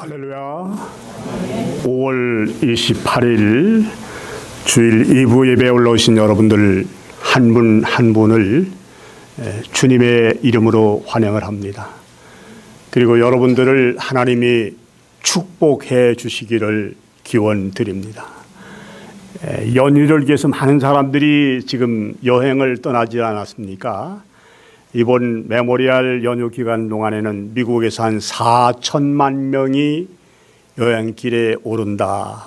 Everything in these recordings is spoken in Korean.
할렐루야. 5월 28일 주일 2부 예배에 올라오신 여러분들 한 분 한 분을 주님의 이름으로 환영을 합니다. 그리고 여러분들을 하나님이 축복해 주시기를 기원드립니다. 연휴를 위해서 많은 사람들이 지금 여행을 떠나지 않았습니까? 이번 메모리얼 연휴 기간 동안에는 미국에서 한 4천만 명이 여행길에 오른다.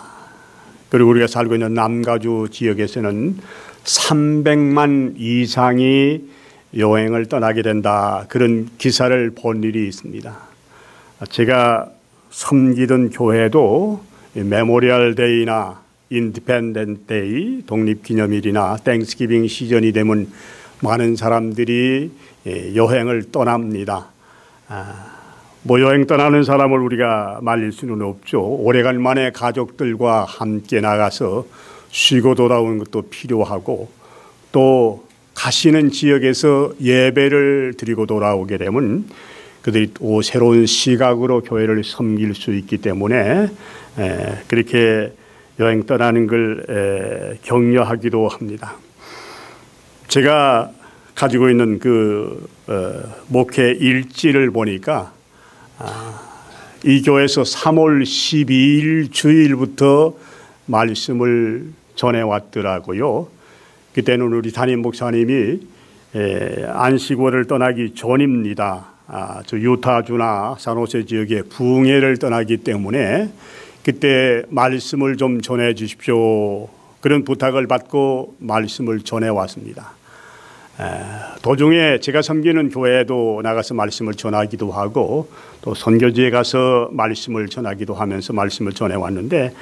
그리고 우리가 살고 있는 남가주 지역에서는 300만 이상이 여행을 떠나게 된다. 그런 기사를 본 일이 있습니다. 제가 섬기던 교회도 메모리얼 데이나 인디펜던트 데이, 독립기념일이나 땡스기빙 시즌이 되면 많은 사람들이 여행을 떠납니다. 여행 떠나는 사람을 우리가 말릴 수는 없죠. 오래간만에 가족들과 함께 나가서 쉬고 돌아오는 것도 필요하고, 또 가시는 지역에서 예배를 드리고 돌아오게 되면 그들이 또 새로운 시각으로 교회를 섬길 수 있기 때문에 그렇게 여행 떠나는 걸 격려하기도 합니다. 제가 가지고 있는 그 목회 일지를 보니까 이 교회에서 3월 12일 주일부터 말씀을 전해왔더라고요. 그때는 우리 담임 목사님이 안식월을 떠나기 전입니다. 저 유타주나 산호세 지역의 부흥회를 떠나기 때문에 그때 말씀을 좀 전해 주십시오. 그런 부탁을 받고 말씀을 전해왔습니다. 도중에 제가 섬기는 교회에도 나가서 말씀을 전하기도 하고, 또 선교지에 가서 말씀을 전하기도 하면서 말씀을 전해왔는데,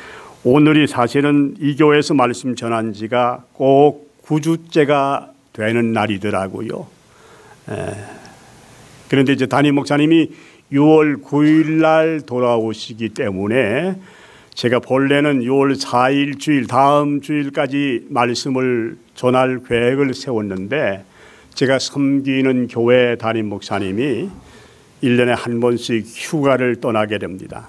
오늘이 사실은 이 교회에서 말씀 전한 지가 꼭 9주째가 되는 날이더라고요. 그런데 이제 담임 목사님이 6월 9일 날 돌아오시기 때문에 제가 본래는 6월 4일 주일, 다음 주일까지 말씀을 전할 계획을 세웠는데, 제가 섬기는 교회 담임 목사님이 1년에 한 번씩 휴가를 떠나게 됩니다.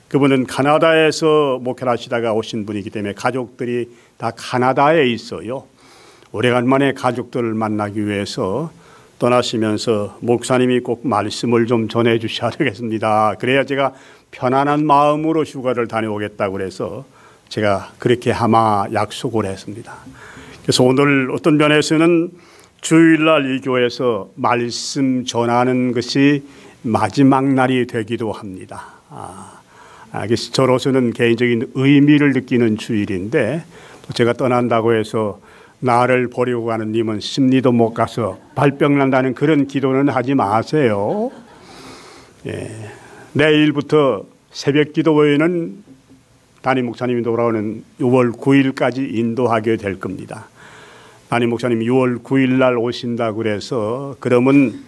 그분은 카나다에서 목회를 하시다가 오신 분이기 때문에 가족들이 다 카나다에 있어요. 오래간만에 가족들을 만나기 위해서 떠나시면서 목사님이 꼭 말씀을 좀 전해 주셔야 되겠습니다. 그래야 제가 편안한 마음으로 휴가를 다녀오겠다고 그래서 제가 그렇게 아마 약속을 했습니다. 그래서 오늘 어떤 면에서는 주일날 이 교회에서 말씀 전하는 것이 마지막 날이 되기도 합니다. 그래서 저로서는 개인적인 의미를 느끼는 주일인데, 또 제가 떠난다고 해서 나를 버리고 가는 님은 심리도 못 가서 발병 난다는 그런 기도는 하지 마세요. 내일부터 새벽 기도회는 담임 목사님이 돌아오는 6월 9일까지 인도하게 될 겁니다. 담임 목사님이 6월 9일 날 오신다고 그래서, 그러면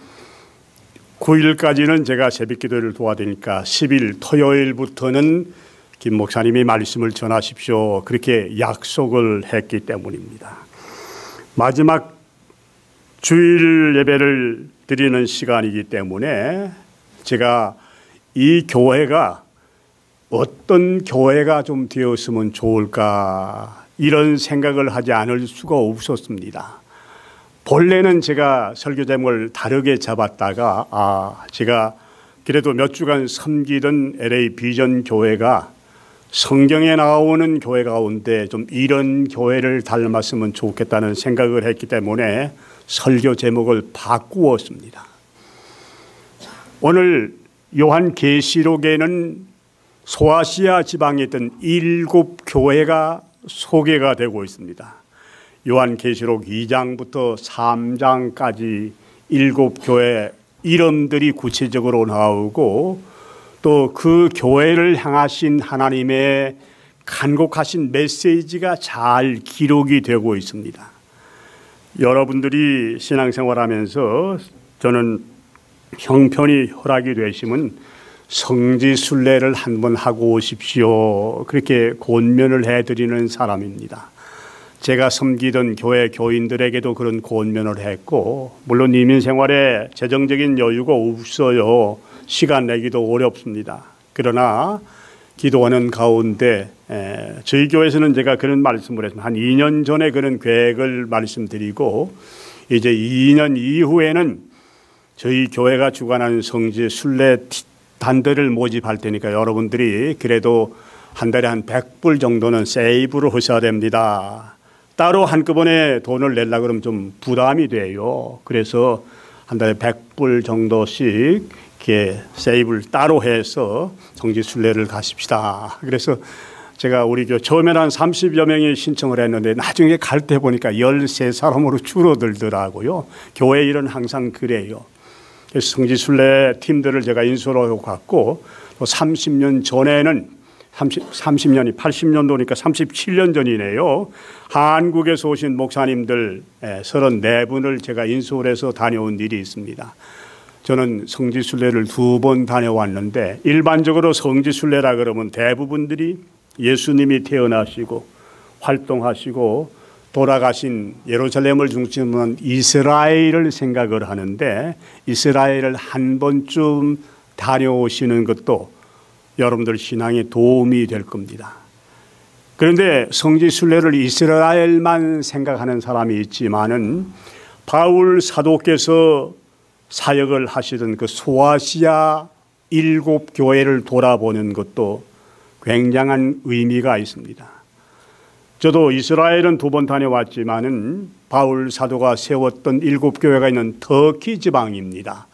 9일까지는 제가 새벽 기도를 도와드리니까 10일 토요일부터는 김 목사님이 말씀을 전하십시오. 그렇게 약속을 했기 때문입니다. 마지막 주일 예배를 드리는 시간이기 때문에 제가 이 교회가 어떤 교회가 좀 되었으면 좋을까, 이런 생각을 하지 않을 수가 없었습니다. 본래는 제가 설교 제목을 다르게 잡았다가 제가 그래도 몇 주간 섬기던 LA 비전 교회가 성경에 나오는 교회 가운데 좀 이런 교회를 닮았으면 좋겠다는 생각을 했기 때문에 설교 제목을 바꾸었습니다. 오늘 요한계시록에는 소아시아 지방에 있던 7 교회가 소개가 되고 있습니다. 요한계시록 2장부터 3장까지 7 교회 이름들이 구체적으로 나오고, 또 그 교회를 향하신 하나님의 간곡하신 메시지가 잘 기록이 되고 있습니다. 여러분들이 신앙생활하면서 저는 형편이 허락이 되시면 성지순례를 한번 하고 오십시오. 그렇게 권면을 해드리는 사람입니다. 제가 섬기던 교회 교인들에게도 그런 권면을 했고, 물론 이민 생활에 재정적인 여유가 없어요. 시간 내기도 어렵습니다. 그러나 기도하는 가운데 저희 교회에서는 제가 그런 말씀을 했습니다. 한 2년 전에 그런 계획을 말씀드리고 이제 2년 이후에는 저희 교회가 주관하는 성지 순례 단들을 모집할 테니까 여러분들이 그래도 한 달에 한 100불 정도는 세이브를 하셔야 됩니다. 따로 한꺼번에 돈을 내려고 그러면 좀 부담이 돼요. 그래서 한 달에 100불 정도씩 이렇게 세이브를 따로 해서 성지 순례를 가십시다. 그래서 제가 우리 교회 처음에는 한 30여 명이 신청을 했는데 나중에 갈 때 보니까 13사람으로 줄어들더라고요. 교회 일은 항상 그래요. 그래서 성지 순례 팀들을 제가 인수로 갔고 또 30년 전에는 30년이 80년도니까 37년 전이네요. 한국에서 오신 목사님들 34분을 제가 인수를 해서 다녀온 일이 있습니다. 저는 성지순례를 2번 다녀왔는데 일반적으로 성지순례라 그러면 대부분들이 예수님이 태어나시고 활동하시고 돌아가신 예루살렘을 중심으로 한 이스라엘을 생각을 하는데 이스라엘을 한 번쯤 다녀오시는 것도 여러분들 신앙에 도움이 될 겁니다. 그런데 성지순례를 이스라엘만 생각하는 사람이 있지만은 바울 사도께서 사역을 하시던 그 소아시아 7교회를 돌아보는 것도 굉장한 의미가 있습니다. 저도 이스라엘은 2번 다녀왔지만은 바울 사도가 세웠던 7교회가 있는 터키 지방입니다.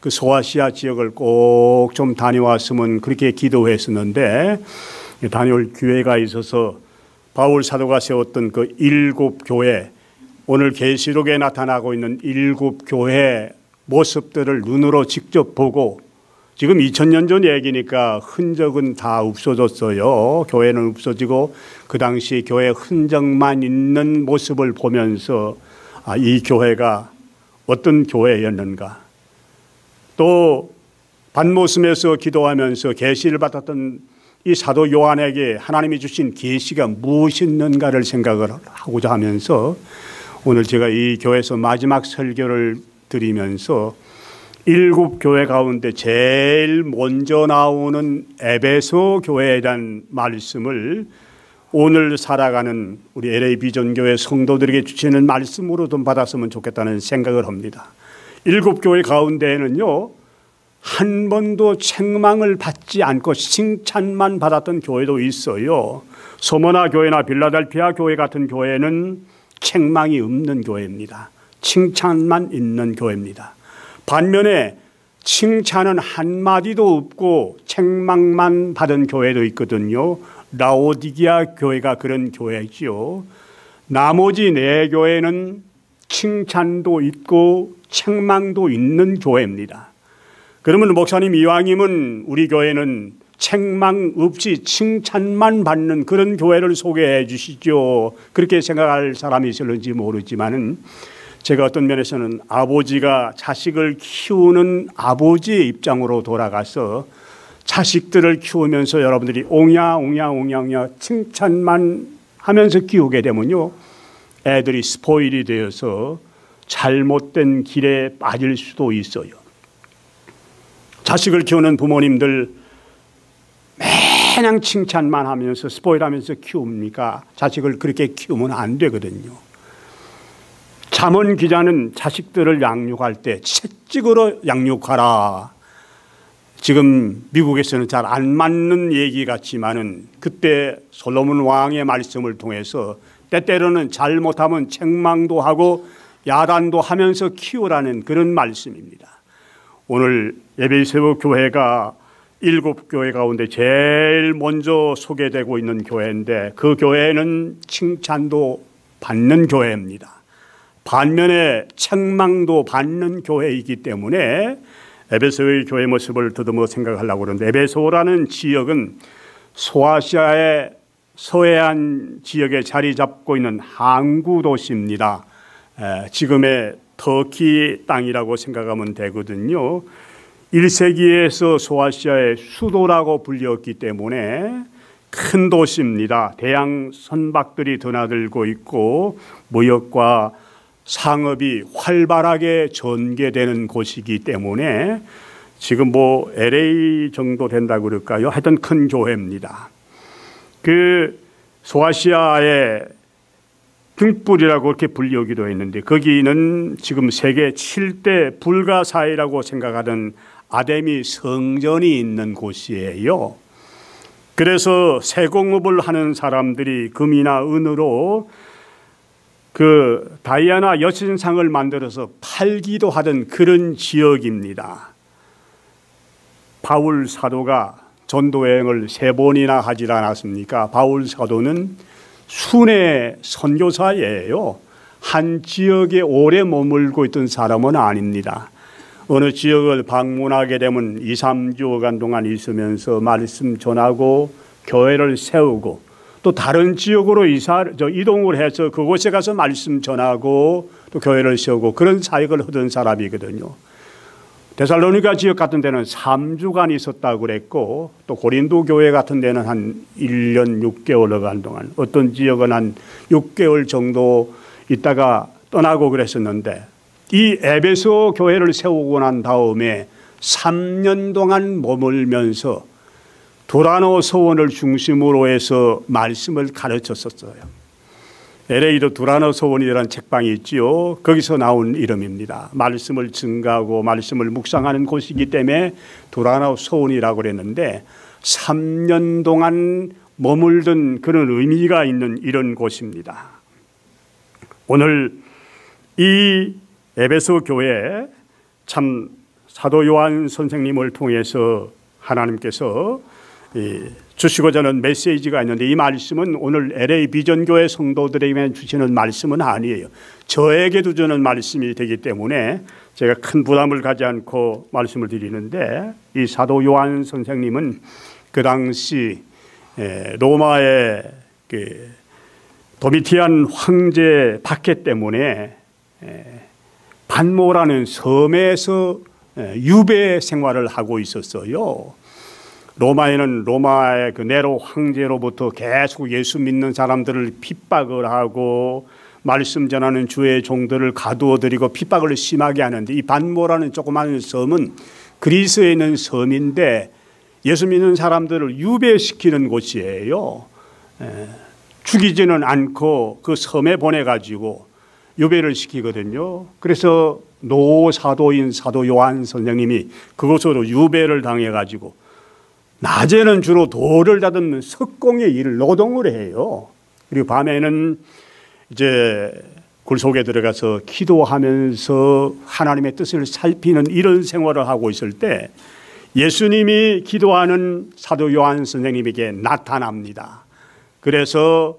그 소아시아 지역을 꼭 좀 다녀왔으면 그렇게 기도했었는데 다녀올 기회가 있어서 바울 사도가 세웠던 그 7교회, 오늘 계시록에 나타나고 있는 7교회 모습들을 눈으로 직접 보고 지금 2000년 전 얘기니까 흔적은 다 없어졌어요. 교회는 없어지고 그 당시 교회 흔적만 있는 모습을 보면서 이 교회가 어떤 교회였는가. 또 반모섬에서 기도하면서 계시를 받았던 이 사도 요한에게 하나님이 주신 계시가 무엇이었는가를 생각을 하고자 하면서 오늘 제가 이 교회에서 마지막 설교를 드리면서 7교회 가운데 제일 먼저 나오는 에베소 교회에 대한 말씀을 오늘 살아가는 우리 LA 비전교회 성도들에게 주시는 말씀으로 좀 받았으면 좋겠다는 생각을 합니다. 7교회 가운데에는요, 한 번도 책망을 받지 않고 칭찬만 받았던 교회도 있어요. 소모나 교회나 빌라델피아 교회 같은 교회는 책망이 없는 교회입니다. 칭찬만 있는 교회입니다. 반면에 칭찬은 한마디도 없고 책망만 받은 교회도 있거든요. 라오디게아 교회가 그런 교회지요. 나머지 4교회는 칭찬도 있고 책망도 있는 교회입니다. 그러면 목사님 이왕이면 우리 교회는 책망 없이 칭찬만 받는 그런 교회를 소개해 주시죠. 그렇게 생각할 사람이 있을지 모르지만은 제가 어떤 면에서는 아버지가 자식을 키우는 아버지의 입장으로 돌아가서 자식들을 키우면서 여러분들이 옹야 칭찬만 하면서 키우게 되면요, 애들이 스포일이 되어서 잘못된 길에 빠질 수도 있어요. 자식을 키우는 부모님들 매냥 칭찬만 하면서 스포일하면서 키웁니까? 자식을 그렇게 키우면 안 되거든요. 잠언 기자는 자식들을 양육할 때 채찍으로 양육하라. 지금 미국에서는 잘 안 맞는 얘기 같지만은 그때 솔로몬 왕의 말씀을 통해서 때때로는 잘못하면 책망도 하고 야단도 하면서 키우라는 그런 말씀입니다. 오늘 에베소 교회가 7교회 가운데 제일 먼저 소개되고 있는 교회인데 그 교회는 칭찬도 받는 교회입니다. 반면에 책망도 받는 교회이기 때문에 에베소의 교회 모습을 더듬어 생각하려고 그러는데, 에베소라는 지역은 소아시아의 서해안 지역에 자리 잡고 있는 항구 도시입니다. 지금의 터키 땅이라고 생각하면 되거든요. 1세기에서 소아시아의 수도라고 불렸기 때문에 큰 도시입니다. 대양 선박들이 드나들고 있고 무역과 상업이 활발하게 전개되는 곳이기 때문에 지금 뭐 LA 정도 된다고 그럴까요? 하여튼 큰 교회입니다. 그 소아시아의 등불이라고 이렇게 불리우기도 했는데 거기는 지금 세계 7대 불가사의라고 생각하는 아데미 성전이 있는 곳이에요. 그래서 세공업을 하는 사람들이 금이나 은으로 그 다이아나 여신상을 만들어서 팔기도 하던 그런 지역입니다. 바울 사도가 전도여행을 3번이나 하지 않았습니까? 바울 사도는 순회 선교사예요. 한 지역에 오래 머물고 있던 사람은 아닙니다. 어느 지역을 방문하게 되면 2, 3주간 동안 있으면서 말씀 전하고 교회를 세우고 또 다른 지역으로 이동을 해서 그곳에 가서 말씀 전하고 또 교회를 세우고 그런 사역을 하던 사람이거든요. 데살로니가 지역 같은 데는 3주간 있었다고 그랬고 또 고린도 교회 같은 데는 한 1년 6개월간 동안 어떤 지역은 한 6개월 정도 있다가 떠나고 그랬었는데 이 에베소 교회를 세우고 난 다음에 3년 동안 머물면서 두라노 서원을 중심으로 해서 말씀을 가르쳤었어요. LA도 두라노 서원이라는 책방이 있지요. 거기서 나온 이름입니다. 말씀을 증가하고 말씀을 묵상하는 곳이기 때문에 두라노 서원이라고 그랬는데 3년 동안 머물던 그런 의미가 있는 이런 곳입니다. 오늘 이 에베소 교회 참 사도 요한 선생님을 통해서 하나님께서 주시고자 하는 메시지가 있는데 이 말씀은 오늘 LA 비전교회 성도들에게 주시는 말씀은 아니에요. 저에게도 주는 말씀이 되기 때문에 제가 큰 부담을 가지 않고 말씀을 드리는데 이 사도 요한 선생님은 그 당시 로마의 그 도미티안 황제 박해 때문에 반모라는 섬에서 유배 생활을 하고 있었어요. 로마에는 로마의 그 네로 황제로부터 계속 예수 믿는 사람들을 핍박을 하고 말씀 전하는 주의 종들을 가두어들이고 핍박을 심하게 하는데 이 반모라는 조그마한 섬은 그리스에 있는 섬인데 예수 믿는 사람들을 유배시키는 곳이에요. 죽이지는 않고 그 섬에 보내가지고 유배를 시키거든요. 그래서 노사도인 사도 요한 선생님이 그곳으로 유배를 당해가지고 낮에는 주로 돌을 다듬는 석공의 일을 노동을 해요. 그리고 밤에는 이제 굴 속에 들어가서 기도하면서 하나님의 뜻을 살피는 이런 생활을 하고 있을 때 예수님이 기도하는 사도 요한 선생님에게 나타납니다. 그래서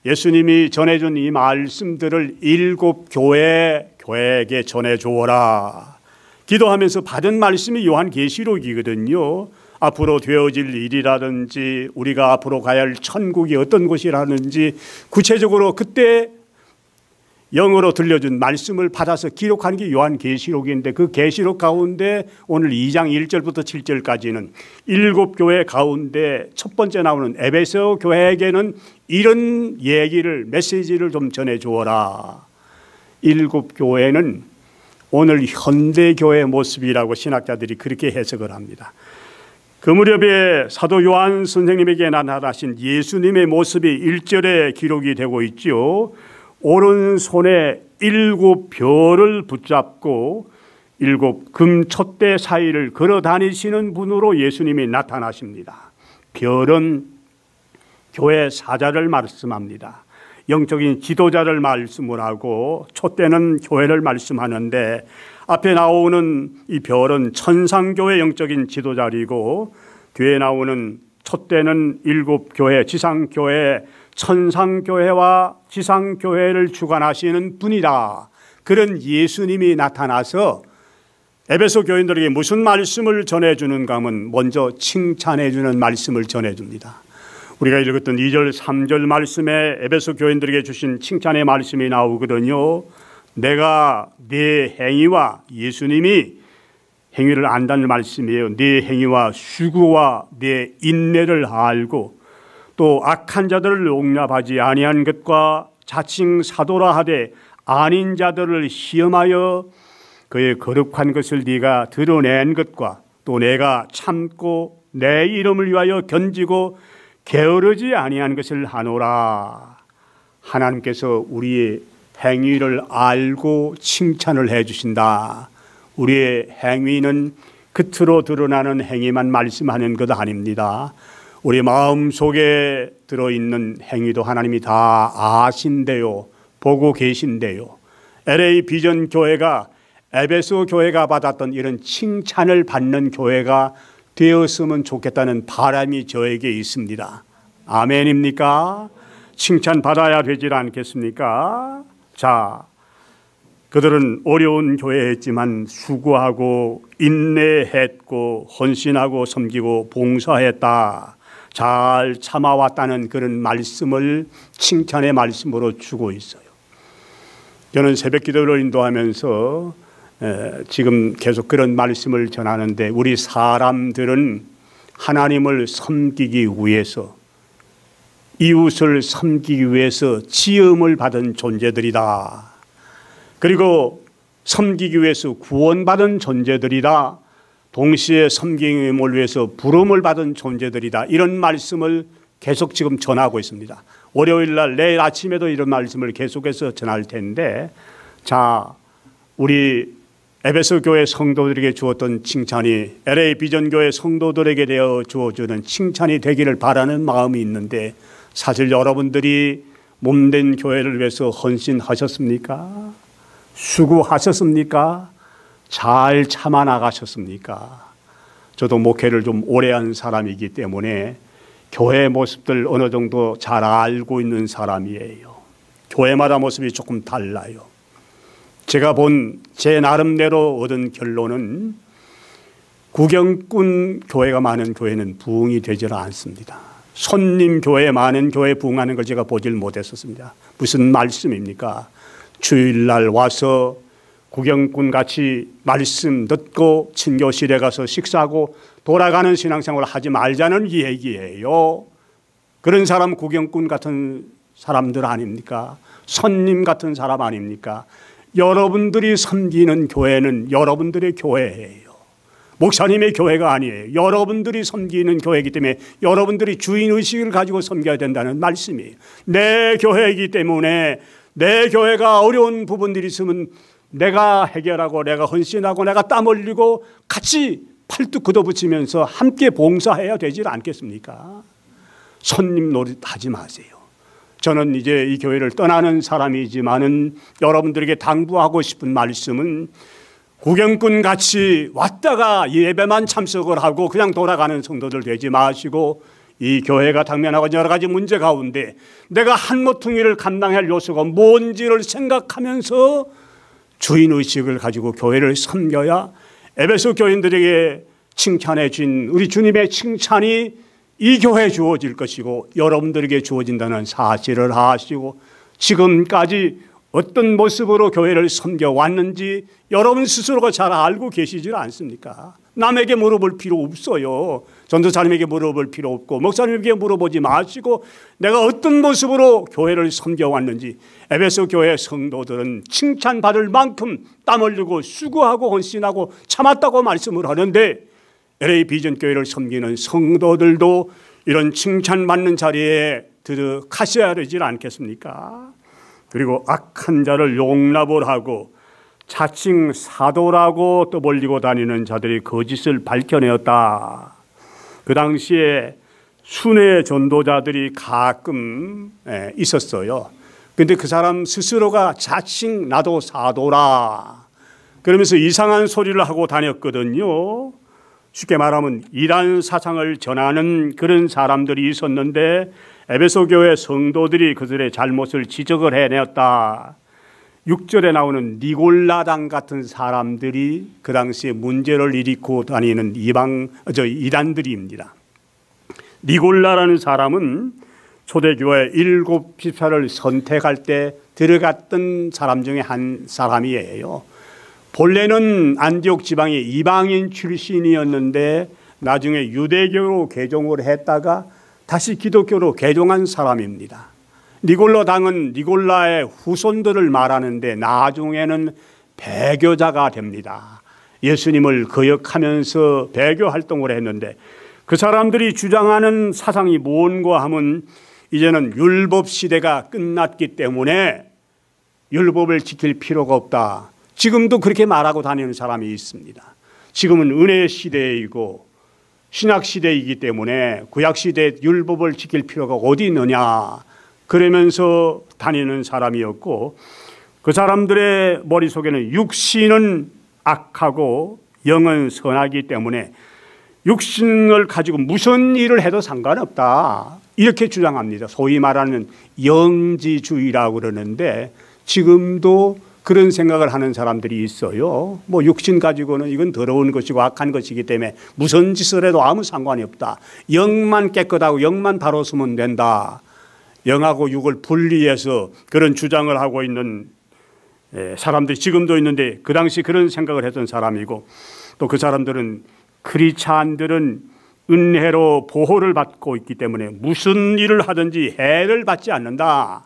예수님이 전해준 이 말씀들을 7 교회에게 전해주어라. 기도하면서 받은 말씀이 요한계시록이거든요. 앞으로 되어질 일이라든지 우리가 앞으로 가야 할 천국이 어떤 곳이라든지 구체적으로 그때 영어로 들려준 말씀을 받아서 기록한 게 요한계시록인데 그 계시록 가운데 오늘 2장 1절부터 7절까지는 7 교회 가운데 첫 번째 나오는 에베소 교회에게는 이런 얘기를 메시지를 좀 전해주어라. 7 교회는 오늘 현대교회 모습이라고 신학자들이 그렇게 해석을 합니다. 그 무렵에 사도 요한 선생님에게 나타나신 예수님의 모습이 1절에 기록이 되고 있지요. 오른손에 7 별을 붙잡고 7 금촛대 사이를 걸어 다니시는 분으로 예수님이 나타나십니다. 별은 교회 사자를 말씀합니다. 영적인 지도자를 말씀을 하고 촛대는 교회를 말씀하는데 앞에 나오는 이 별은 천상교회 영적인 지도자이고 뒤에 나오는 촛대는 7 교회, 지상교회, 천상교회와 지상교회를 주관하시는 분이다. 그런 예수님이 나타나서 에베소 교인들에게 무슨 말씀을 전해주는가 하면 먼저 칭찬해주는 말씀을 전해줍니다. 우리가 읽었던 2절, 3절 말씀에 에베소 교인들에게 주신 칭찬의 말씀이 나오거든요. 내가 네 행위와 예수님이 행위를 안다는 말씀이에요. 네 행위와 수고와 네 인내를 알고 또 악한 자들을 용납하지 아니한 것과 자칭 사도라 하되 아닌 자들을 시험하여 그의 거룩한 것을 네가 드러낸 것과 또 내가 참고 내 이름을 위하여 견지고 게으르지 아니한 것을 하노라. 하나님께서 우리의 행위를 알고 칭찬을 해 주신다. 우리의 행위는 겉으로 드러나는 행위만 말씀하는 것 아닙니다. 우리 마음속에 들어있는 행위도 하나님이 다 아신대요. 보고 계신대요. LA 비전 교회가 에베소 교회가 받았던 이런 칭찬을 받는 교회가 되었으면 좋겠다는 바람이 저에게 있습니다. 아멘입니까? 칭찬 받아야 되질 않겠습니까? 자, 그들은 어려운 교회였지만 수고하고 인내했고 헌신하고 섬기고 봉사했다. 잘 참아왔다는 그런 말씀을 칭찬의 말씀으로 주고 있어요. 저는 새벽 기도를 인도하면서 지금 계속 그런 말씀을 전하는데, 우리 사람들은 하나님을 섬기기 위해서, 이웃을 섬기기 위해서 지음을 받은 존재들이다. 그리고 섬기기 위해서 구원받은 존재들이다. 동시에 섬김을 위해서 부름을 받은 존재들이다. 이런 말씀을 계속 지금 전하고 있습니다. 월요일 날 내일 아침에도 이런 말씀을 계속해서 전할 텐데, 자, 우리 에베소 교회 성도들에게 주었던 칭찬이 LA 비전 교회 성도들에게 되어 주어주는 칭찬이 되기를 바라는 마음이 있는데, 사실 여러분들이 몸된 교회를 위해서 헌신하셨습니까? 수고하셨습니까? 잘 참아 나가셨습니까? 저도 목회를 좀 오래 한 사람이기 때문에 교회 모습들 어느 정도 잘 알고 있는 사람이에요. 교회마다 모습이 조금 달라요. 제가 본 제 나름대로 얻은 결론은 구경꾼 교회가 많은 교회는 부흥이 되질 않습니다. 손님 교회 많은 교회 부흥하는 걸 제가 보질 못했었습니다. 무슨 말씀입니까? 주일날 와서 구경꾼 같이 말씀 듣고 친교실에 가서 식사하고 돌아가는 신앙생활을 하지 말자는 얘기예요. 그런 사람 구경꾼 같은 사람들 아닙니까? 손님 같은 사람 아닙니까? 여러분들이 섬기는 교회는 여러분들의 교회예요. 목사님의 교회가 아니에요. 여러분들이 섬기는 교회이기 때문에 여러분들이 주인의식을 가지고 섬겨야 된다는 말씀이에요. 내 교회이기 때문에 내 교회가 어려운 부분들이 있으면 내가 해결하고 내가 헌신하고 내가 땀 흘리고 같이 팔뚝 걷어붙이면서 함께 봉사해야 되지 않겠습니까? 손님 노릇하지 마세요. 저는 이제 이 교회를 떠나는 사람이지만은 여러분들에게 당부하고 싶은 말씀은 구경꾼 같이 왔다가 예배만 참석을 하고 그냥 돌아가는 성도들 되지 마시고, 이 교회가 당면하고 여러 가지 문제 가운데 내가 한 모퉁이를 감당할 요소가 뭔지를 생각하면서 주인의식을 가지고 교회를 섬겨야 에베소 교인들에게 칭찬해 준 우리 주님의 칭찬이 이 교회에 주어질 것이고 여러분들에게 주어진다는 사실을 아시고, 지금까지 어떤 모습으로 교회를 섬겨왔는지 여러분 스스로가 잘 알고 계시지 않습니까? 남에게 물어볼 필요 없어요. 전도사님에게 물어볼 필요 없고 목사님에게 물어보지 마시고 내가 어떤 모습으로 교회를 섬겨왔는지, 에베소 교회 성도들은 칭찬받을 만큼 땀 흘리고 수고하고 헌신하고 참았다고 말씀을 하는데, LA 비전 교회를 섬기는 성도들도 이런 칭찬받는 자리에 들어가셔야 되지 않겠습니까? 그리고 악한 자를 용납을 하고 자칭 사도라고 떠벌리고 다니는 자들이 거짓을 밝혀내었다. 그 당시에 순회 전도자들이 가끔 있었어요. 그런데 그 사람 스스로가 자칭 나도 사도라 그러면서 이상한 소리를 하고 다녔거든요. 쉽게 말하면 이단 사상을 전하는 그런 사람들이 있었는데 에베소 교회 성도들이 그들의 잘못을 지적을 해내었다. 6절에 나오는 니골라당 같은 사람들이 그 당시에 문제를 일으키고 다니는 이단들입니다. 니골라라는 사람은 초대교회 7 집사를 선택할 때 들어갔던 사람 중에 한 사람이에요. 본래는 안디옥 지방의 이방인 출신이었는데 나중에 유대교로 개종을 했다가 다시 기독교로 개종한 사람입니다. 니골라당은 니골라의 후손들을 말하는데 나중에는 배교자가 됩니다. 예수님을 거역하면서 배교 활동을 했는데 그 사람들이 주장하는 사상이 뭔가 하면 이제는 율법 시대가 끝났기 때문에 율법을 지킬 필요가 없다. 지금도 그렇게 말하고 다니는 사람이 있습니다. 지금은 은혜 시대이고 신약 시대이기 때문에 구약 시대에 율법을 지킬 필요가 어디 있느냐 그러면서 다니는 사람이었고 그 사람들의 머릿속에는 육신은 악하고 영은 선하기 때문에 육신을 가지고 무슨 일을 해도 상관없다 이렇게 주장합니다. 소위 말하는 영지주의라고 그러는데 지금도 그런 생각을 하는 사람들이 있어요. 뭐 육신 가지고는 이건 더러운 것이고 악한 것이기 때문에 무슨 짓을 해도 아무 상관이 없다. 영만 깨끗하고 영만 다뤘으면 된다. 영하고 육을 분리해서 그런 주장을 하고 있는 사람들이 지금도 있는데 그 당시 그런 생각을 했던 사람이고 또 그 사람들은 크리스찬들은 은혜로 보호를 받고 있기 때문에 무슨 일을 하든지 해를 받지 않는다.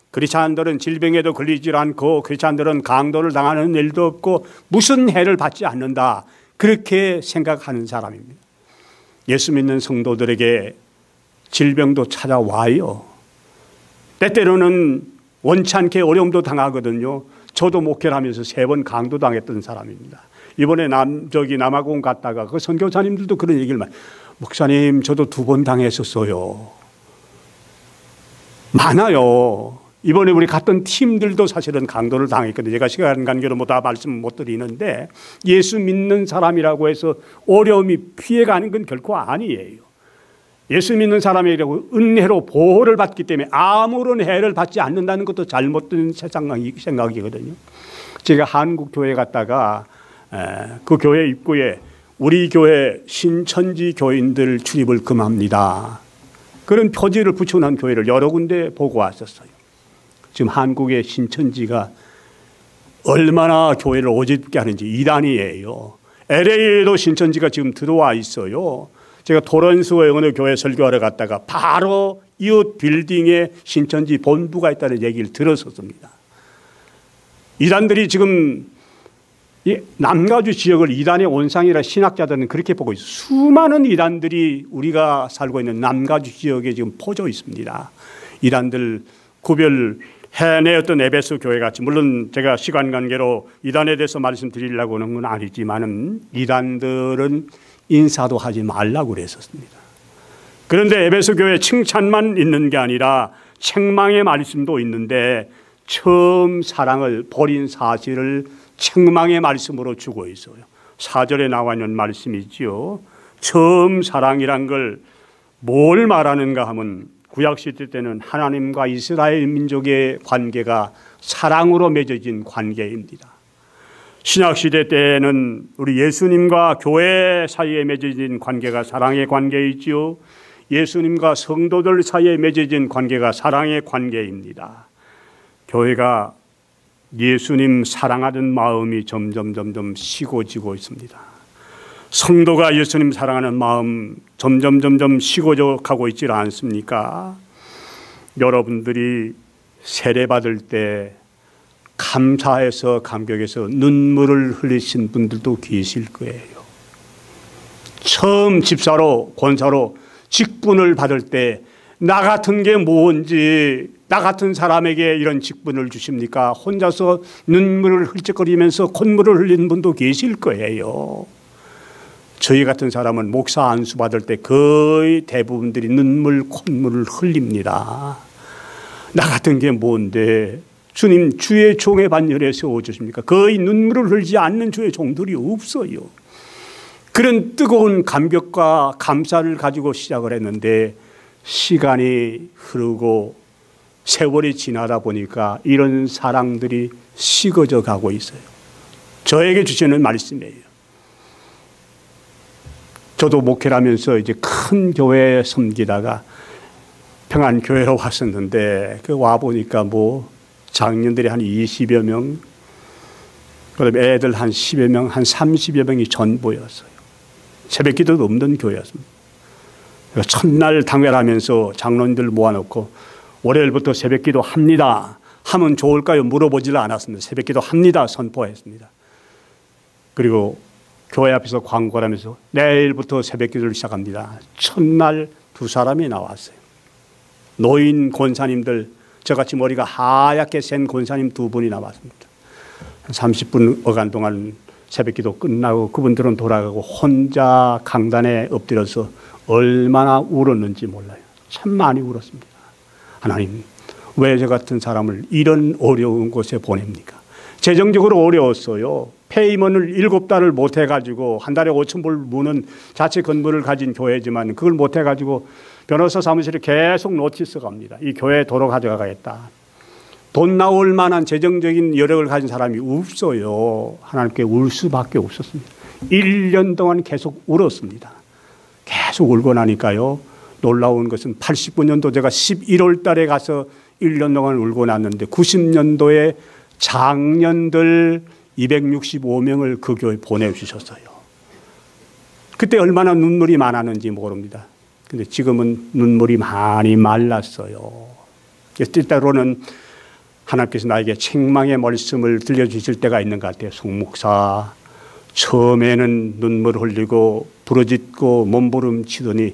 크리스찬들은 질병에도 걸리지 않고 크리스찬들은 강도를 당하는 일도 없고 무슨 해를 받지 않는다. 그렇게 생각하는 사람입니다. 예수 믿는 성도들에게 질병도 찾아와요. 때때로는 원치 않게 어려움도 당하거든요. 저도 목회를 하면서 3번 강도 당했던 사람입니다. 이번에 남아공 갔다가 그 선교사님들도 그런 얘기를 많이 목사님 저도 2번 당했었어요. 많아요. 이번에 우리 갔던 팀들도 사실은 강도를 당했거든요. 제가 시간 관계로 다 말씀 못 드리는데 예수 믿는 사람이라고 해서 어려움이 피해가는 건 결코 아니에요. 예수 믿는 사람이라고 은혜로 보호를 받기 때문에 아무런 해를 받지 않는다는 것도 잘못된 생각이거든요. 제가 한국 교회 갔다가 그 교회 입구에 우리 교회 신천지 교인들 출입을 금합니다. 그런 표지를 붙여놓은 교회를 여러 군데 보고 왔었어요. 지금 한국의 신천지가 얼마나 교회를 어지럽게 하는지 이단이에요. LA에도 신천지가 지금 들어와 있어요. 제가 토론스의 어느 교회 설교하러 갔다가 바로 이웃 빌딩에 신천지 본부가 있다는 얘기를 들었었습니다. 이단들이 지금 남가주 지역을 이단의 온상이라 신학자들은 그렇게 보고 있어요. 수많은 이단들이 우리가 살고 있는 남가주 지역에 지금 퍼져 있습니다. 이단들 구별해내었던 에베소 교회 같이 물론 제가 시간 관계로 이단에 대해서 말씀드리려고 하는 건 아니지만은 이단들은 인사도 하지 말라고 그랬었습니다. 그런데 에베소 교회 칭찬만 있는 게 아니라 책망의 말씀도 있는데 처음 사랑을 버린 사실을 책망의 말씀으로 주고 있어요. 4절에 나와 있는 말씀이지요. 처음 사랑이란 걸 뭘 말하는가 하면 구약시대 때는 하나님과 이스라엘 민족의 관계가 사랑으로 맺어진 관계입니다. 신약시대 때는 우리 예수님과 교회 사이에 맺어진 관계가 사랑의 관계이지요. 예수님과 성도들 사이에 맺어진 관계가 사랑의 관계입니다. 교회가 예수님 사랑하는 마음이 점점 식어지고 있습니다. 성도가 예수님 사랑하는 마음 점점 식어져가고 있지 않습니까? 여러분들이 세례받을 때 감사해서 감격해서 눈물을 흘리신 분들도 계실 거예요. 처음 집사로 권사로 직분을 받을 때 나 같은 게 뭔지 나 같은 사람에게 이런 직분을 주십니까? 혼자서 눈물을 훌쩍거리면서 콧물을 흘리는 분도 계실 거예요. 저희 같은 사람은 목사 안수 받을 때 거의 대부분들이 눈물 콧물을 흘립니다. 나 같은 게 뭔데 주님 주의 종의 반열에 세워주십니까? 거의 눈물을 흘리지 않는 주의 종들이 없어요. 그런 뜨거운 감격과 감사를 가지고 시작을 했는데 시간이 흐르고 세월이 지나다 보니까 이런 사랑들이 식어져 가고 있어요. 저에게 주시는 말씀이에요. 저도 목회를 하면서 이제 큰 교회 섬기다가 평안교회로 왔었는데 그 와보니까 뭐 장년들이 한 20여 명, 그다음에 애들 한 10여 명, 한 30여 명이 전부였어요. 새벽 기도도 없는 교회였습니다. 첫날 당회하면서 장로님들 모아놓고 월요일부터 새벽 기도 합니다. 하면 좋을까요? 물어보지를 않았습니다. 새벽 기도 합니다. 선포했습니다. 그리고 교회 앞에서 광고를 하면서 내일부터 새벽 기도를 시작합니다. 첫날 2사람이 나왔어요. 노인 권사님들, 저같이 머리가 하얗게 센 권사님 2분이 나왔습니다. 한 30분 어간 동안 새벽 기도 끝나고 그분들은 돌아가고 혼자 강단에 엎드려서 얼마나 울었는지 몰라요. 참 많이 울었습니다. 하나님, 왜 저 같은 사람을 이런 어려운 곳에 보냅니까? 재정적으로 어려웠어요. 페이먼을 7달을 못 해가지고 한 달에 5,000불 무는 자체 건물을 가진 교회지만 그걸 못 해가지고 변호사 사무실에 계속 노티스 갑니다. 이 교회 도로 가져가겠다. 돈 나올 만한 재정적인 여력을 가진 사람이 없어요. 하나님께 울 수밖에 없었습니다. 1년 동안 계속 울었습니다. 계속 울고 나니까요. 놀라운 것은 89년도 제가 11월 달에 가서 1년 동안 울고 났는데 90년도에 장년들 265명을 그 교회에 보내주셨어요. 그때 얼마나 눈물이 많았는지 모릅니다. 근데 지금은 눈물이 많이 말랐어요. 때때로는 하나님께서 나에게 책망의 말씀을 들려주실 때가 있는 것 같아요. 송 목사, 처음에는 눈물 흘리고 부르짖고 몸부림치더니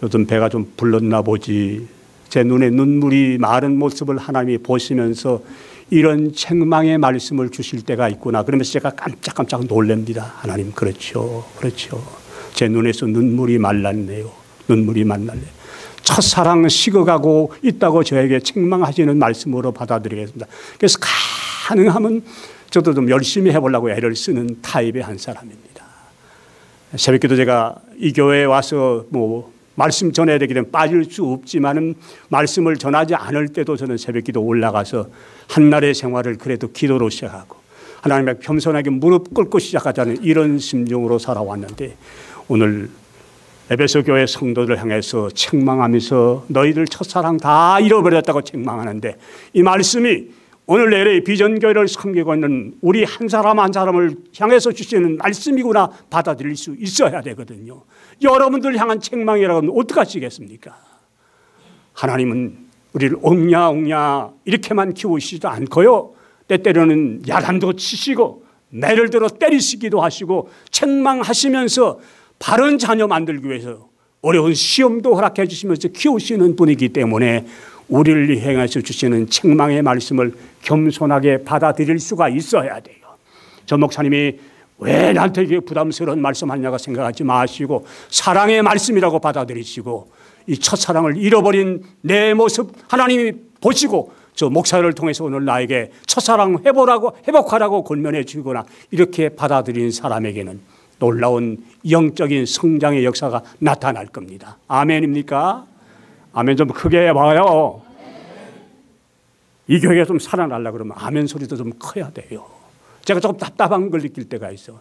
요즘 배가 좀 불렀나 보지. 제 눈에 눈물이 마른 모습을 하나님이 보시면서 이런 책망의 말씀을 주실 때가 있구나. 그러면서 제가 깜짝깜짝 놀랍니다. 하나님, 그렇죠. 그렇죠. 제 눈에서 눈물이 말랐네요. 눈물이 말랐네요. 첫사랑 식어가고 있다고 저에게 책망하시는 말씀으로 받아들이겠습니다. 그래서 가능하면 저도 좀 열심히 해보려고 애를 쓰는 타입의 한 사람입니다. 새벽기도 제가 이 교회에 와서 말씀 전해야 되기 때문에 빠질 수 없지만은 말씀을 전하지 않을 때도 저는 새벽기도 올라가서 한날의 생활을 그래도 기도로 시작하고 하나님 앞에 겸손하게 무릎 꿇고 시작하자는 이런 심정으로 살아왔는데 오늘 에베소 교회 성도들 향해서 책망하면서 너희들 첫사랑 다 잃어버렸다고 책망하는데 이 말씀이 오늘 내래 비전교회를 섬기고 있는 우리 한 사람 한 사람을 향해서 주시는 말씀이구나 받아들일 수 있어야 되거든요. 여러분들 향한 책망이라고 하면 어떡하시겠습니까? 하나님은 우리를 옹냐옹냐 이렇게만 키우시지도 않고요. 때때로는 야단도 치시고 매를 들어 때리시기도 하시고 책망하시면서 바른 자녀 만들기 위해서 어려운 시험도 허락해 주시면서 키우시는 분이기 때문에 우리를 향해서 주시는 책망의 말씀을 겸손하게 받아들일 수가 있어야 돼요. 저 목사님이 왜 나한테 이게 부담스러운 말씀하냐고 생각하지 마시고 사랑의 말씀이라고 받아들이시고 이 첫사랑을 잃어버린 내 모습 하나님이 보시고 저 목사를 통해서 오늘 나에게 첫사랑 회복하라고 권면해 주거나 이렇게 받아들인 사람에게는 놀라운 영적인 성장의 역사가 나타날 겁니다. 아멘입니까? 아멘 좀 크게 해봐요. 이 교회가 좀 살아나려고 그러면 아멘 소리도 좀 커야 돼요. 제가 조금 답답한 걸 느낄 때가 있어.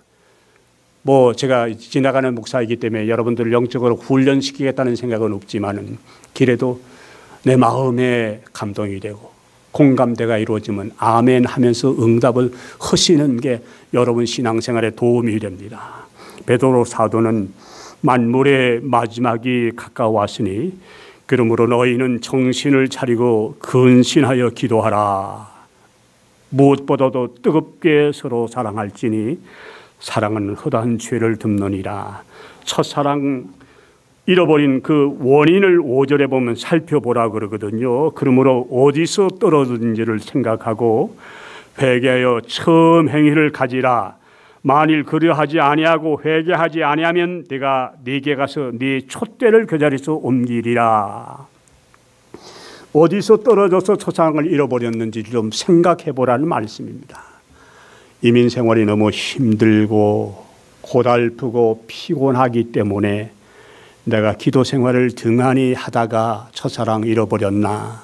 제가 지나가는 목사이기 때문에 여러분들을 영적으로 훈련시키겠다는 생각은 없지만은 길에도 내 마음에 감동이 되고 공감대가 이루어지면 아멘 하면서 응답을 하시는 게 여러분 신앙생활에 도움이 됩니다. 베드로 사도는 만물의 마지막이 가까웠으니 그러므로 너희는 정신을 차리고 근신하여 기도하라. 무엇보다도 뜨겁게 서로 사랑할지니 사랑은 허다한 죄를 덮느니라. 첫사랑 잃어버린 그 원인을 5절에 보면 살펴보라 그러거든요. 그러므로 어디서 떨어졌는지를 생각하고 회개하여 처음 행위를 가지라. 만일 그리하지 아니하고 회개하지 아니하면 내가 네게 가서 네 촛대를 그 자리에서 옮기리라. 어디서 떨어져서 첫사랑을 잃어버렸는지 좀 생각해 보라는 말씀입니다. 이민 생활이 너무 힘들고 고달프고 피곤하기 때문에 내가 기도 생활을 등한히 하다가 첫사랑 잃어버렸나?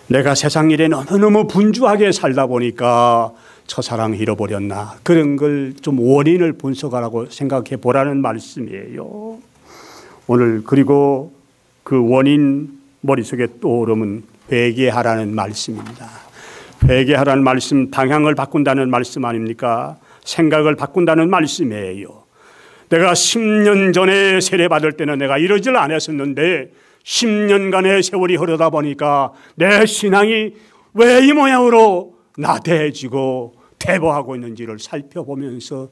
내가 세상 일에 너무너무 분주하게 살다 보니까 첫사랑 잃어버렸나? 그런 걸 좀 원인을 분석하라고 생각해 보라는 말씀이에요. 오늘 그리고 그 원인 머릿속에 떠오르면 회개하라는 말씀입니다. 회개하라는 말씀, 방향을 바꾼다는 말씀 아닙니까? 생각을 바꾼다는 말씀이에요. 내가 10년 전에 세례받을 때는 내가 이러질 않았었는데 10년간의 세월이 흐르다 보니까 내 신앙이 왜 이 모양으로 나태해지고 퇴보하고 있는지를 살펴보면서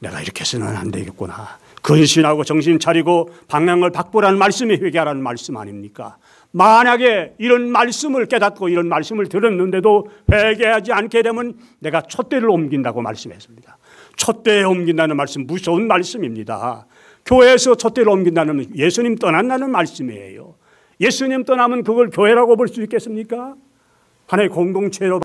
내가 이렇게 해서는 안 되겠구나. 근신하고 정신 차리고 방향을 바꾸라는 말씀이 회개하라는 말씀 아닙니까? 만약에 이런 말씀을 깨닫고 이런 말씀을 들었는데도 회개하지 않게 되면 내가 촛대를 옮긴다고 말씀했습니다. 촛대에 옮긴다는 말씀 무서운 말씀입니다. 교회에서 촛대를 옮긴다는 예수님 떠난다는 말씀이에요. 예수님 떠나면 그걸 교회라고 볼 수 있겠습니까? 하나의 공동체로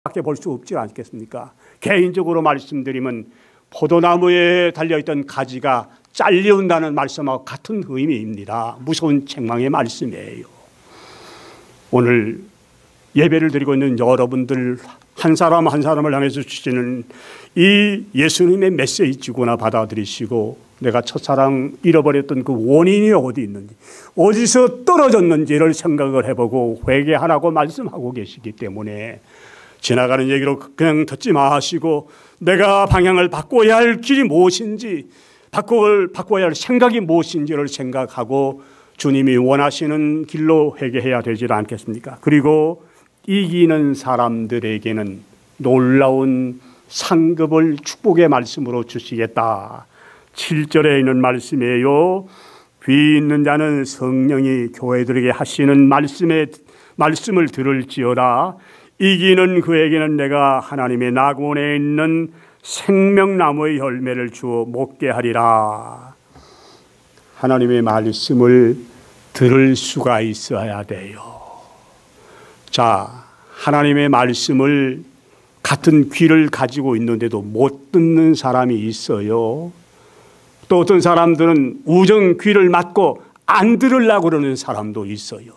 밖에 볼 수 없지 않겠습니까? 개인적으로 말씀드리면 포도나무에 달려있던 가지가 잘려온다는 말씀하고 같은 의미입니다. 무서운 책망의 말씀이에요. 오늘 예배를 드리고 있는 여러분들 한 사람 한 사람을 향해서 주시는 이 예수님의 메시지구나 받아들이시고 내가 첫사랑 잃어버렸던 그 원인이 어디 있는지 어디서 떨어졌는지를 생각을 해보고 회개하라고 말씀하고 계시기 때문에 지나가는 얘기로 그냥 듣지 마시고 내가 방향을 바꿔야 할 길이 무엇인지 바꿔야 할 생각이 무엇인지를 생각하고 주님이 원하시는 길로 회개해야 되지 않겠습니까? 그리고 이기는 사람들에게는 놀라운 상급을 축복의 말씀으로 주시겠다. 7절에 있는 말씀이에요. 귀 있는 자는 성령이 교회들에게 하시는 말씀을 들을지어다. 이기는 그에게는 내가 하나님의 낙원에 있는 생명나무의 열매를 주어 먹게 하리라. 하나님의 말씀을 들을 수가 있어야 돼요. 자, 하나님의 말씀을 같은 귀를 가지고 있는데도 못 듣는 사람이 있어요. 또 어떤 사람들은 우정 귀를 막고 안 들으려고 그러는 사람도 있어요.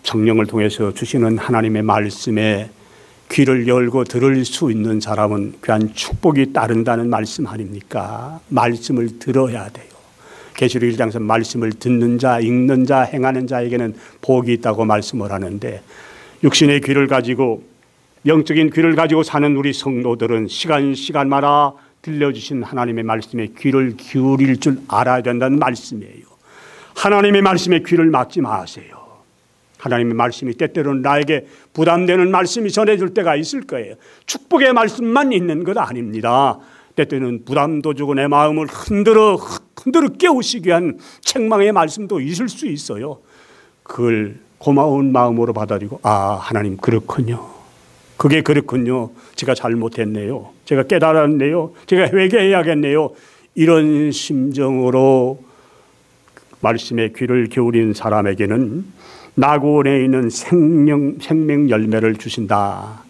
성령을 통해서 주시는 하나님의 말씀에 귀를 열고 들을 수 있는 사람은 귀한 축복이 따른다는 말씀 아닙니까? 말씀을 들어야 돼요. 계시록 1장에서 말씀을 듣는 자, 읽는 자, 행하는 자에게는 복이 있다고 말씀을 하는데 육신의 귀를 가지고 영적인 귀를 가지고 사는 우리 성도들은 시간마다 들려주신 하나님의 말씀에 귀를 기울일 줄 알아야 된다는 말씀이에요. 하나님의 말씀에 귀를 막지 마세요. 하나님의 말씀이 때때로는 나에게 부담되는 말씀이 전해질 때가 있을 거예요. 축복의 말씀만 있는 것 아닙니다. 때때는 부담도 주고 내 마음을 흔들어 깨우시기 위한 책망의 말씀도 있을 수 있어요. 그걸 고마운 마음으로 받아들이고 하나님 그렇군요. 그게 그렇군요. 제가 잘못했네요. 제가 깨달았네요. 제가 회개해야겠네요. 이런 심정으로 말씀에 귀를 기울인 사람에게는 낙원에 있는 생명 열매를 주신다.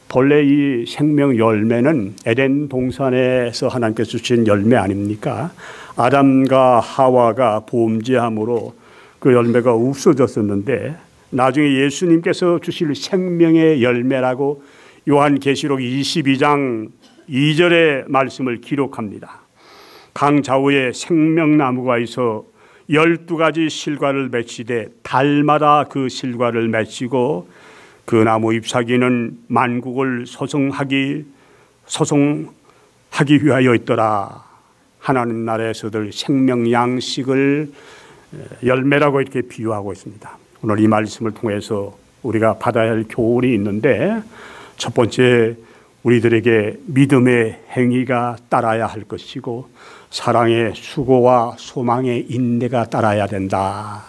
본래 이 생명 열매는 에덴 동산에서 하나님께서 주신 열매 아닙니까? 아담과 하와가 범죄함으로 그 열매가 없어졌었는데 나중에 예수님께서 주실 생명의 열매라고 요한계시록 22장 2절의 말씀을 기록합니다. 강 좌우에 생명나무가 있어 12가지 실과를 맺히되 달마다 그 실과를 맺히고 그 나무 잎사귀는 만국을 소송하기 위하여 있더라. 하나님 나라에서들 생명 양식을 열매라고 이렇게 비유하고 있습니다. 오늘 이 말씀을 통해서 우리가 받아야 할 교훈이 있는데 첫 번째 우리들에게 믿음의 행위가 따라야 할 것이고 사랑의 수고와 소망의 인내가 따라야 된다.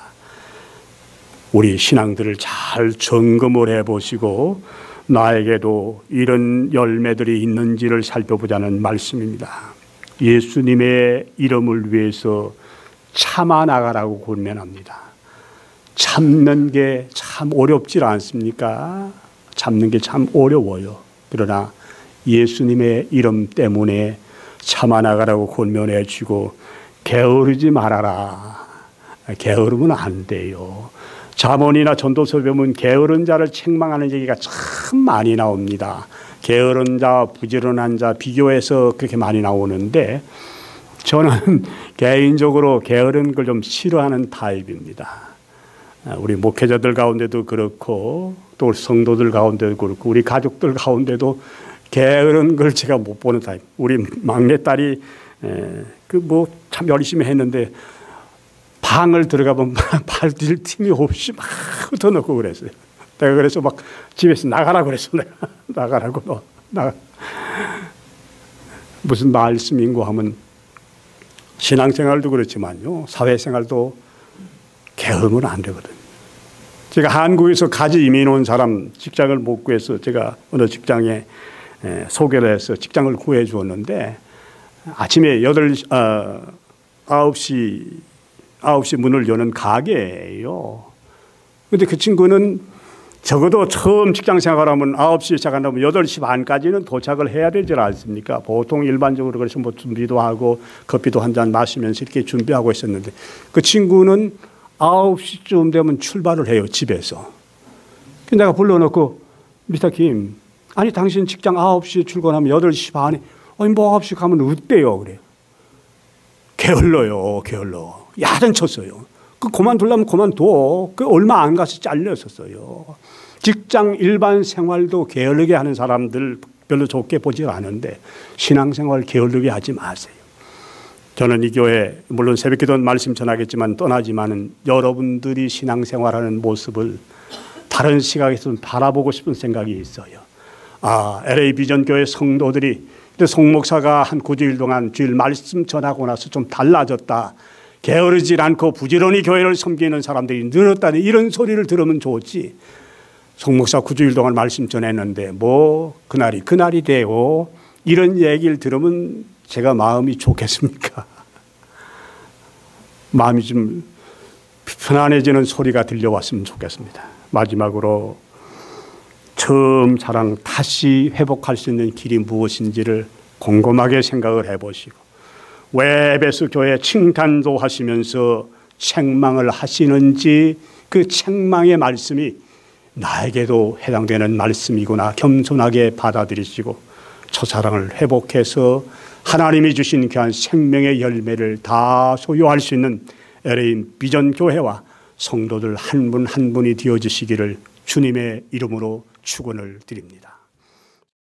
우리 신앙들을 잘 점검을 해보시고 나에게도 이런 열매들이 있는지를 살펴보자는 말씀입니다. 예수님의 이름을 위해서 참아 나가라고 권면합니다. 참는 게 참 어렵지 않습니까? 참는 게 참 어려워요. 그러나 예수님의 이름 때문에 참아 나가라고 권면해 주고 게으르지 말아라. 게으르면 안 돼요. 잠언이나 전도서 보면 게으른 자를 책망하는 얘기가 참 많이 나옵니다. 게으른 자, 부지런한 자 비교해서 그렇게 많이 나오는데 저는 개인적으로 게으른 걸 좀 싫어하는 타입입니다. 우리 목회자들 가운데도 그렇고 또 성도들 가운데도 그렇고 우리 가족들 가운데도 게으른 걸 제가 못 보는 타입. 우리 막내딸이 참 열심히 했는데 방을 들어가면 발딜 틈이 없이 막 흩어놓고 그랬어요. 내가 그래서 막 집에서 나가라고 그랬어. 내가 나가라고 너 나가. 무슨 말씀인고 하면 신앙생활도 그렇지만요, 사회생활도 게으르면 안 되거든요. 제가 한국에서 가지 이민 온 사람 직장을 못 구해서 제가 어느 직장에 소개를 해서 직장을 구해 주었는데, 아침에 9시 문을 여는 가게예요. 근데 그 친구는 적어도 처음 직장 생활하면 9시에 시작한다면 8시 반까지는 도착을 해야 되지 않습니까? 보통 일반적으로 그래서 뭐 준비도 하고 커피도 한 잔 마시면서 이렇게 준비하고 있었는데, 그 친구는 9시쯤 되면 출발을 해요, 집에서. 내가 불러놓고, 미스터 김, 아니 당신 직장 9시에 출근하면 8시 반에, 아니 뭐 9시 가면 어때요? 그래요. 게을러요, 게을러. 야단 쳤어요. 그만두려면 그만둬. 얼마 안 가서 잘렸었어요. 직장 일반 생활도 게으르게 하는 사람들 별로 좋게 보지 않은데, 신앙생활 게으르게 하지 마세요. 저는 이 교회 물론 새벽기도 말씀 전하겠지만 떠나지만은 여러분들이 신앙생활하는 모습을 다른 시각에서 좀 바라보고 싶은 생각이 있어요. LA 비전 교회 성도들이 송 목사가 한 9주일 동안 주일 말씀 전하고 나서 좀 달라졌다, 게으르지 않고 부지런히 교회를 섬기는 사람들이 늘었다는 이런 소리를 들으면 좋지, 송 목사 9주일 동안 말씀 전했는데 뭐 그날이 돼요, 이런 얘기를 들으면 제가 마음이 좋겠습니까? 마음이 좀 편안해지는 소리가 들려왔으면 좋겠습니다. 마지막으로 처음 사랑 다시 회복할 수 있는 길이 무엇인지를 곰곰하게 생각을 해보시고, 왜 에베소 교회 칭찬도 하시면서 책망을 하시는지, 그 책망의 말씀이 나에게도 해당되는 말씀이구나 겸손하게 받아들이시고 첫사랑을 회복해서 하나님이 주신 귀한 생명의 열매를 다 소유할 수 있는 LA 비전 교회와 성도들 한 분 한 분이 되어주시기를 주님의 이름으로 축원을 드립니다.